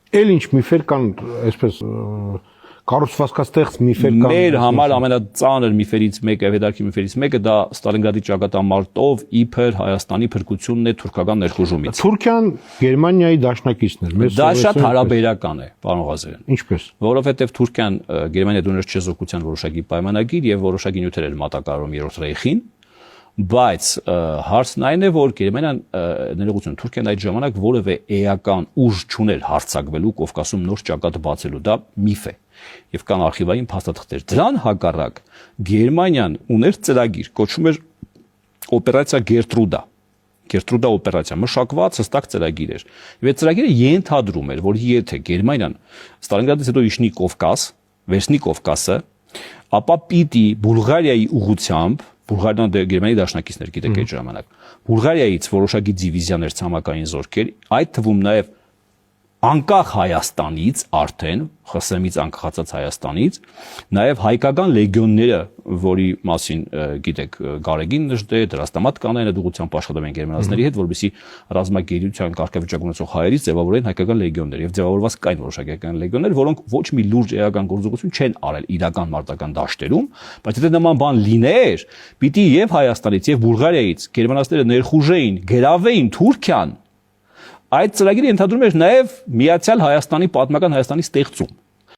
Էլ ինչ միֆեր կան, այսպես կառուցվածքաստեղծ միֆեր կան։ Մեր համար ամենածանր միֆերից մեկը, հետարքի միֆերից մեկը դա Ստալինգրադի ճակատամարտով իբր Հայաստանի փրկությունն է թուրքական ներխուժումից։ Թուրքիան Գերմանիայի դաշնակիցն էր։ Դա շատ հարաբերական է, պարոն Ղազարյան։ Ինչպես։ Որովհետև Թուրքիան Գերմանիա դուներ չեզոքության որոշակի պայմանագիր եւ որոշակի նյութեր էր մատակարարում Երրորդ Ռեյխին, բայց հարցն այն է, որ Գերմանիան ներողություն, Թուրքիան այդ ժամանակ որևէ էական ուժ չուներ հարձակվելու Կովկասում նոր ճակատ բացելու, դա միֆ է։ Եվ կան արխիվային փաստաթղթեր։ Դրան հակառակ Գերմանիան ուներ ծրագիր, կոչվում էր օպերացիա Գերտրուդա օպերացիա, մշակված հստակ ծրագիր էր։ Եվ այդ ծրագիրը ենթադրում էր, որ եթե Գերմանիան Ստալինգրադից հետո իջնի Կովկաս, վերցնի Կովկասը, ապա պիտի Բուլղարիայի ուղղությամբ Բուլղարիան Գերմանիայի դաշնակիցներ գիտեք այդ ժամանակ։ Բուլղարիայից որոշակի դիվիզիաներ ցամաքային զորքեր, այդ թվում նաև անկախ Հայաստանից արդեն ԽՍՀՄ-ից անկախացած Հայաստանից, նաև հայկական լեգիոնները, որի մասին գիտեք Գարեգին Նժդե, Դրաստամատ կանայինը դուղությամբ աշխատում են գերմանացիների հետ, որովհետեւ ռազմագերության կարգավիճակ ունեցող հայերից ձևավորեն հայկական լեգիոններ եւ ձևավորված կային որոշակի հայկական լեգիոններ, որոնք ոչ մի լուրջ էական գործողություն չեն արել իրական մարտական դաշտերում, բայց եթե նման բան լիներ, պիտի եւ Հայաստանից եւ Բուլղարիայից գերմանացիները ներխուժեին, գրավեին Թուրքիան, այդ ծրագիրը ենթադրում էր նաև միացյալ Հայաստանի պատմական Հայաստանի ստեղծում։